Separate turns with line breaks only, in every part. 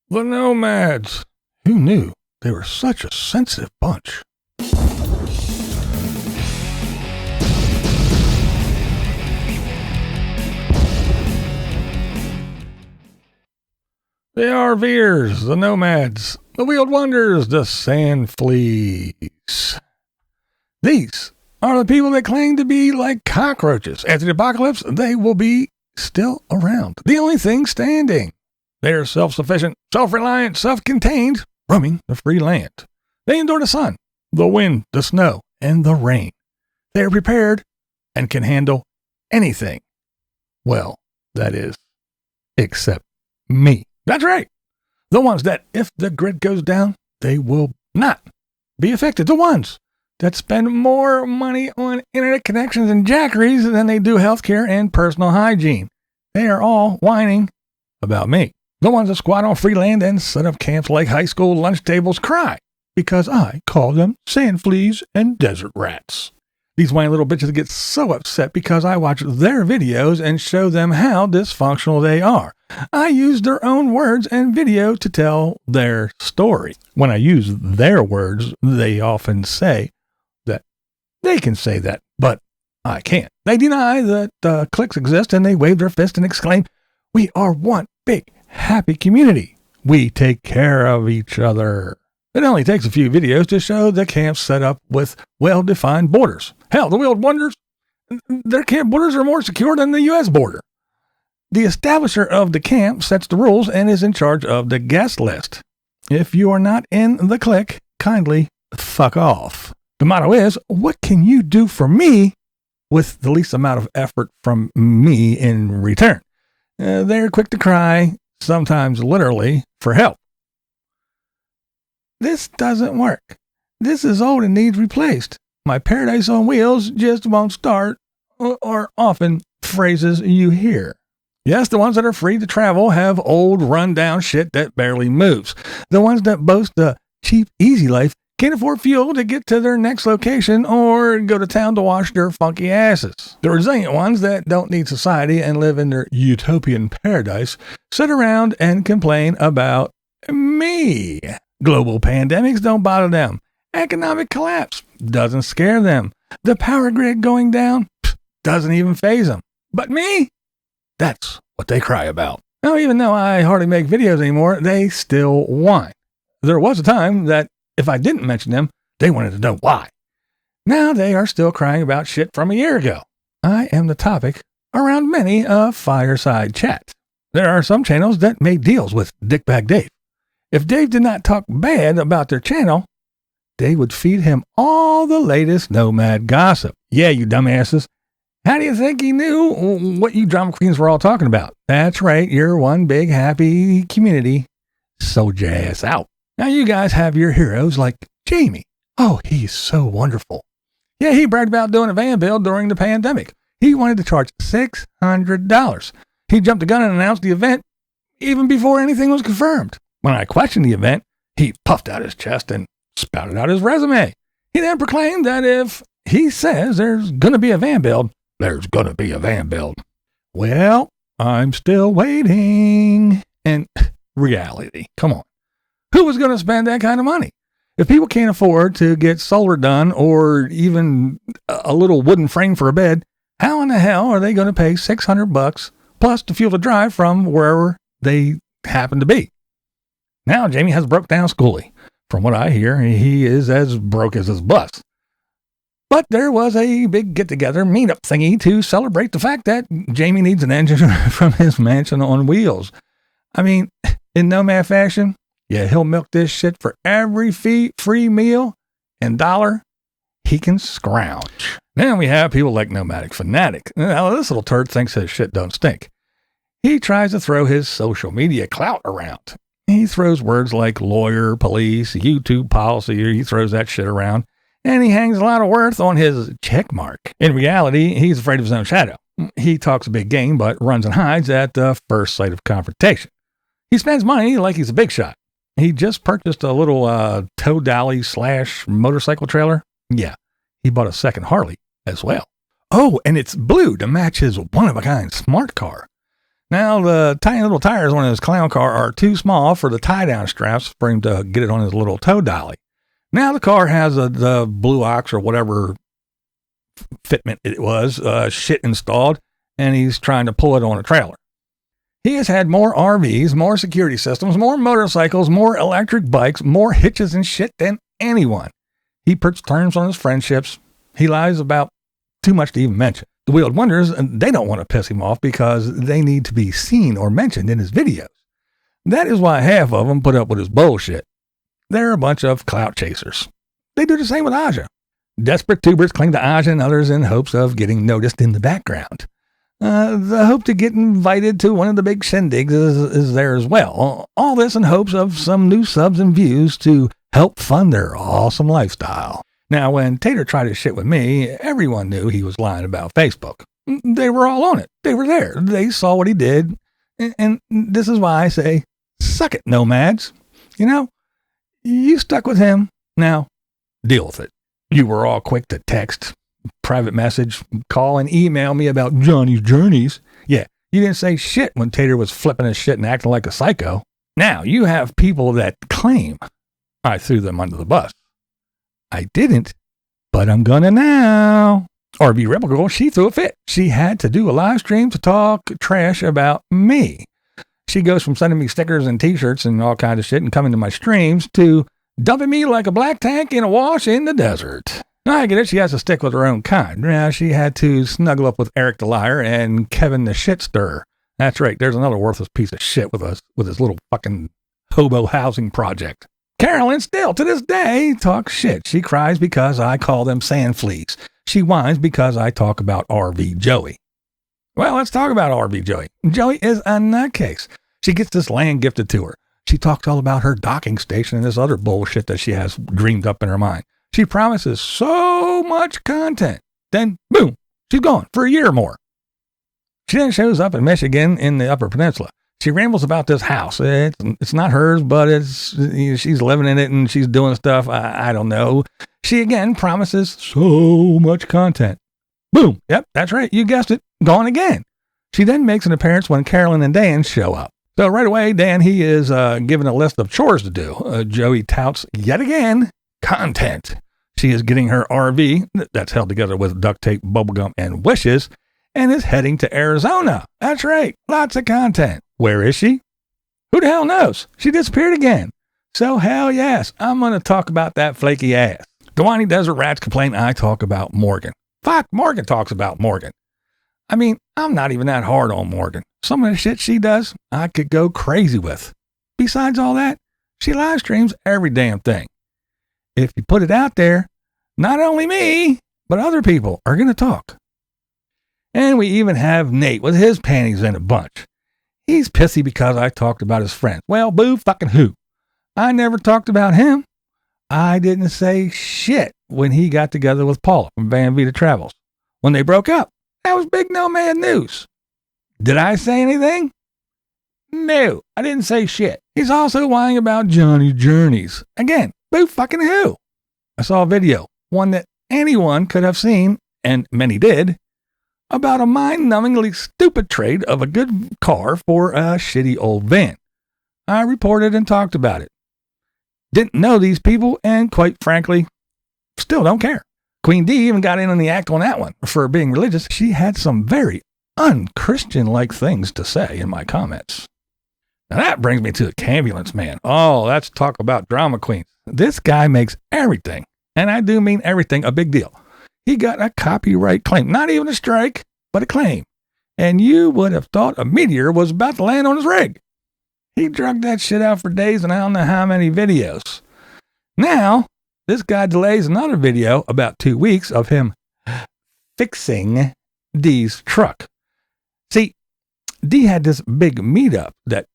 The nomads. Who knew they were such a sensitive bunch? The RVers, the nomads, the wheeled wonders, the sand fleas. These are the people that claim to be like cockroaches. After the apocalypse, they will be still around. The only thing standing. They are self-sufficient, self-reliant, self-contained, roaming the free land. They endure the sun, the wind, the snow, and the rain. They are prepared and can handle anything. Well, that is, except me. That's right. The ones that, if the grid goes down, they will not be affected. The ones that spend more money on internet connections and jackeries than they do healthcare and personal hygiene. They are all whining about me. The ones that squat on free land and set up camps like high school lunch tables cry because I call them sand fleas and desert rats. These whiny little bitches get so upset because I watch their videos and show them how dysfunctional they are. I use their own words and video to tell their story. When I use their words, they often say that they can say that, but I can't. They deny that cliques exist, and they wave their fist and exclaim, "We are one big, happy community. We take care of each other." It only takes a few videos to show the camps set up with well-defined borders. Hell, the Wheeled Wonders, their camp borders are more secure than the U.S. border. The establisher of the camp sets the rules and is in charge of the guest list. If you are not in the clique, kindly fuck off. The motto is, what can you do for me with the least amount of effort from me in return? They're quick to cry, sometimes literally, for help. This doesn't work. This is old and needs replaced. My paradise on wheels just won't start, or often phrases you hear. Yes, the ones that are free to travel have old, run-down shit that barely moves. The ones that boast the cheap, easy life can't afford fuel to get to their next location or go to town to wash their funky asses. The resilient ones that don't need society and live in their utopian paradise sit around and complain about me. Global pandemics don't bother them. Economic collapse doesn't scare them. The power grid going down doesn't even faze them. But me? That's what they cry about. Now, even though I hardly make videos anymore, they still whine. There was a time that if I didn't mention them, they wanted to know why. Now they are still crying about shit from a year ago. I am the topic around many a fireside chat. There are some channels that made deals with Dickbag Dave. If Dave did not talk bad about their channel, they would feed him all the latest nomad gossip. Yeah, you dumbasses. How do you think he knew what you drama queens were all talking about? That's right, you're one big happy community. Sold your ass out. Now you guys have your heroes like Jamie. Oh, he's so wonderful. Yeah, he bragged about doing a van build during the pandemic. He wanted to charge $600. He jumped the gun and announced the event even before anything was confirmed. When I questioned the event, he puffed out his chest and spouted out his resume. He then proclaimed that if he says there's going to be a van build, there's going to be a van build. Well, I'm still waiting. And reality, come on. Who was going to spend that kind of money? If people can't afford to get solar done or even a little wooden frame for a bed, how in the hell are they going to pay $600 plus to fuel the drive from wherever they happen to be? Now Jamie has broke down schoolie. From what I hear, he is as broke as his bus. But there was a big get-together meetup thingy to celebrate the fact that Jamie needs an engine from his mansion on wheels. I mean, in nomad fashion, yeah, he'll milk this shit for every free meal and dollar he can scrounge. Then we have people like Nomadic Fanatic. Now, this little turd thinks his shit don't stink. He tries to throw his social media clout around. He throws words like lawyer, police, YouTube policy, or he throws that shit around. And he hangs a lot of worth on his check mark. In reality, he's afraid of his own shadow. He talks a big game, but runs and hides at the first sight of confrontation. He spends money like he's a big shot. He just purchased a little tow dolly / motorcycle trailer. Yeah, he bought a second Harley as well. Oh, and it's blue to match his one-of-a-kind smart car. Now, the tiny little tires on his clown car are too small for the tie-down straps for him to get it on his little tow dolly. Now, the car has the Blue Ox or whatever fitment it was, shit installed, and he's trying to pull it on a trailer. He has had more RVs, more security systems, more motorcycles, more electric bikes, more hitches and shit than anyone. He puts terms on his friendships. He lies about too much to even mention. The Wheeled Wonders, they don't want to piss him off because they need to be seen or mentioned in his videos. That is why half of them put up with his bullshit. They're a bunch of clout chasers. They do the same with Aja. Desperate tubers cling to Aja and others in hopes of getting noticed in the background. The hope to get invited to one of the big shindigs is there as well. All this in hopes of some new subs and views to help fund their awesome lifestyle. Now, when Tater tried his shit with me, everyone knew he was lying about Facebook. They were all on it. They were there. They saw what he did. And this is why I say, suck it, nomads. You know, you stuck with him. Now, deal with it. You were all quick to text, private message, call, and email me about Johnny's journeys. Yeah, you didn't say shit when Tater was flipping his shit and acting like a psycho. Now, you have people that claim I threw them under the bus. I didn't, but I'm gonna now. RV Rebel Girl, she threw a fit. She had to do a live stream to talk trash about me. She goes from sending me stickers and t-shirts and all kinds of shit and coming to my streams to dumping me like a black tank in a wash in the desert. I get it. She has to stick with her own kind. Now, she had to snuggle up with Eric the Liar and Kevin the Shit Stirrer. That's right. There's another worthless piece of shit with his little fucking hobo housing project. Carolyn still, to this day, talks shit. She cries because I call them sand fleas. She whines because I talk about RV Joey. Well, let's talk about RV Joey. Joey is a nutcase. She gets this land gifted to her. She talks all about her docking station and this other bullshit that she has dreamed up in her mind. She promises so much content. Then, boom, she's gone for a year or more. She then shows up in Michigan in the Upper Peninsula. She rambles about this house. It's not hers, but she's living in it and she's doing stuff. I don't know. She again promises so much content. Boom. Yep, that's right. You guessed it. Gone again. She then makes an appearance when Carolyn and Dan show up. So right away, Dan, he is given a list of chores to do. Joey touts yet again content. She is getting her RV, that's held together with duct tape, bubblegum, and wishes, and is heading to Arizona. That's right. Lots of content. Where is she? Who the hell knows? She disappeared again. So hell yes, I'm going to talk about that flaky ass. The Whiny Desert Rats complain I talk about Morgan. Fuck, Morgan talks about Morgan. I mean, I'm not even that hard on Morgan. Some of the shit she does, I could go crazy with. Besides all that, she live streams every damn thing. If you put it out there, not only me, but other people are going to talk. And we even have Nate with his panties in a bunch. He's pissy because I talked about his friends. Well, boo fucking who? I never talked about him. I didn't say shit when he got together with Paula from Van Vita Travels. When they broke up, that was big nomad news. Did I say anything? No, I didn't say shit. He's also whining about Johnny's journeys. Again, boo fucking who? I saw a video, one that anyone could have seen, and many did, about a mind-numbingly stupid trade of a good car for a shitty old van. I reported and talked about it. Didn't know these people, and quite frankly, still don't care. Queen D even got in on the act on that one. For being religious, she had some very un-Christian-like things to say in my comments. Now that brings me to the Cambulance Man. Oh, let's talk about drama queens. This guy makes everything, and I do mean everything, a big deal. He got a copyright claim, not even a strike, but a claim. And you would have thought a meteor was about to land on his rig. He drugged that shit out for days and I don't know how many videos. Now, this guy delays another video about 2 weeks of him fixing Dee's truck. See, Dee had this big meetup that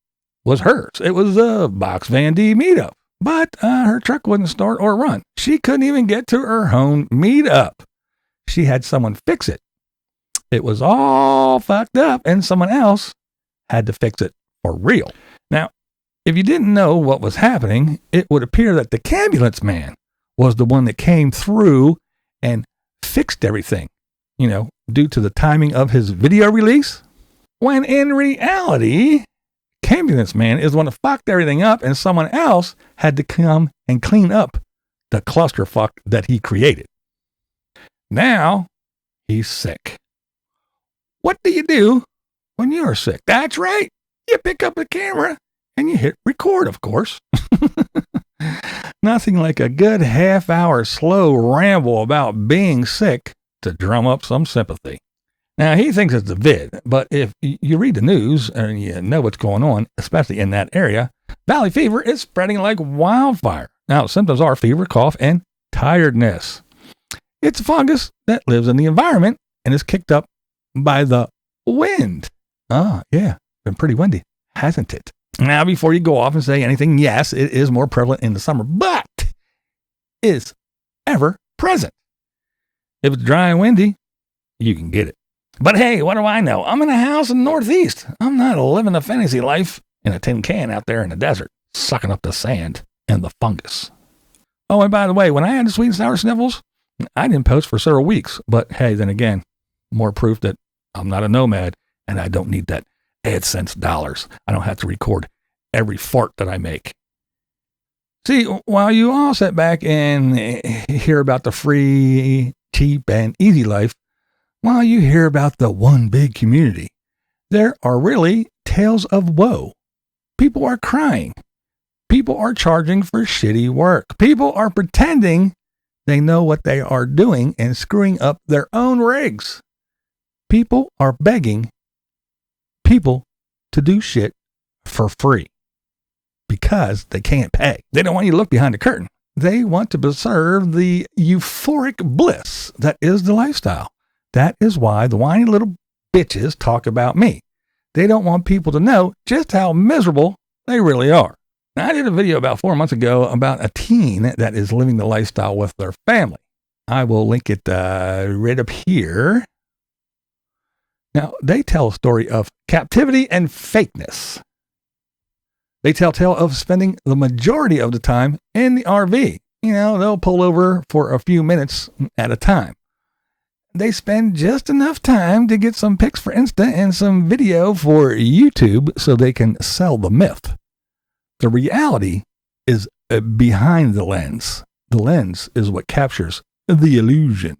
was hers. It was a Box Van D meetup, but her truck wouldn't start or run. She couldn't even get to her own meetup. She had someone fix it. It was all fucked up and someone else had to fix it for real. Now, if you didn't know what was happening, it would appear that the Cambulance Man was the one that came through and fixed everything, due to the timing of his video release. when in reality, camping this man is the one that fucked everything up and someone else had to come and clean up the clusterfuck that he created. Now, he's sick. What do you do when you're sick? That's right. You pick up the camera and you hit record, of course. Nothing like a good half-hour slow ramble about being sick to drum up some sympathy. Now, he thinks it's a vid, but if you read the news and you know what's going on, especially in that area, valley fever is spreading like wildfire. Now, symptoms are fever, cough, and tiredness. It's a fungus that lives in the environment and is kicked up by the wind. Ah, yeah, been pretty windy, hasn't it? Now, before you go off and say anything, yes, it is more prevalent in the summer, but is ever present. If it's dry and windy, you can get it. But hey, what do I know? I'm in a house in the Northeast. I'm not living the fantasy life in a tin can out there in the desert, sucking up the sand and the fungus. Oh, and by the way, when I had the sweet and sour sniffles, I didn't post for several weeks. But hey, then again, more proof that I'm not a nomad and I don't need that AdSense dollars. I don't have to record every fart that I make. See, while you all sit back and hear about the free, cheap, and easy life, while you hear about the one big community, there are really tales of woe. People are crying. People are charging for shitty work. People are pretending they know what they are doing and screwing up their own rigs. People are begging people to do shit for free because they can't pay. They don't want you to look behind the curtain. They want to preserve the euphoric bliss that is the lifestyle. That is why the whiny little bitches talk about me. They don't want people to know just how miserable they really are. Now, I did a video about 4 months ago about a teen that is living the lifestyle with their family. I will link it right up here. Now, they tell a story of captivity and fakeness. They tell a tale of spending the majority of the time in the RV. You know, they'll pull over for a few minutes at a time. They spend just enough time to get some pics for Insta and some video for YouTube so they can sell the myth. The reality is behind the lens. The lens is what captures the illusion.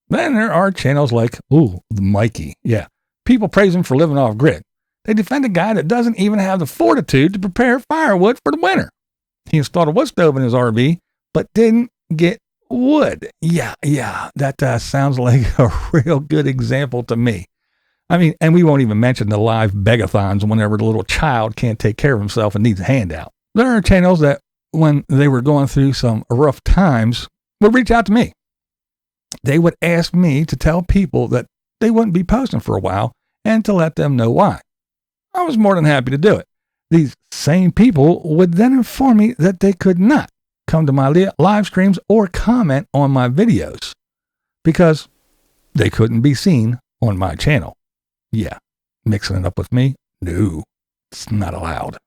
Then there are channels like, the Mikey. Yeah, people praise him for living off grid. They defend a guy that doesn't even have the fortitude to prepare firewood for the winter. He installed a wood stove in his RV, but didn't get wood. Yeah, that sounds like a real good example to me. I mean, and we won't even mention the live begathons whenever the little child can't take care of himself and needs a handout. There are channels that, when they were going through some rough times, would reach out to me. They would ask me to tell people that they wouldn't be posting for a while and to let them know why. I was more than happy to do it. These same people would then inform me that they could not come to my live streams or comment on my videos because they couldn't be seen on my channel. Yeah, mixing it up with me? No, it's not allowed.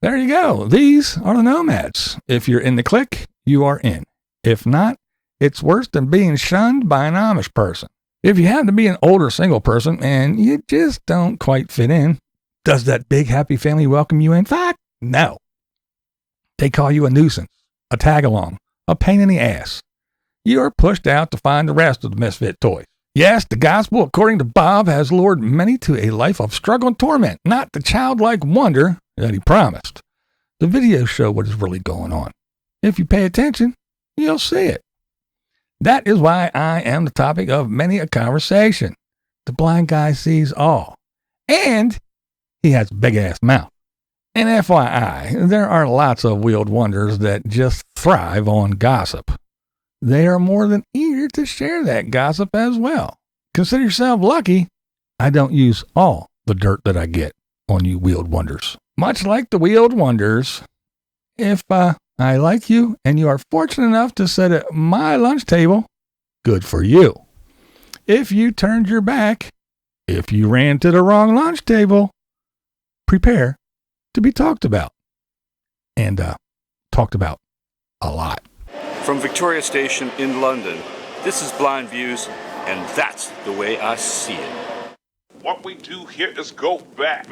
There you go. These are the nomads. If you're in the clique, you are in. If not, it's worse than being shunned by an Amish person. If you happen to be an older single person and you just don't quite fit in, does that big happy family welcome you in? Fuck, no. They call you a nuisance, a tag-along, a pain in the ass. You are pushed out to find the rest of the misfit toys. Yes, the gospel, according to Bob, has lured many to a life of struggle and torment, not the childlike wonder that he promised. The videos show what is really going on. If you pay attention, you'll see it. That is why I am the topic of many a conversation. The blind guy sees all. And he has a big-ass mouth. And FYI, there are lots of wheeled wonders that just thrive on gossip. They are more than eager to share that gossip as well. Consider yourself lucky I don't use all the dirt that I get on you wheeled wonders. Much like the wheeled wonders, if I like you and you are fortunate enough to sit at my lunch table, good for you. If you turned your back, if you ran to the wrong lunch table, prepare to be talked about. And talked about a lot.
From Victoria Station in London, this is BlindViews, and that's the way I see it.
What we do here is go back.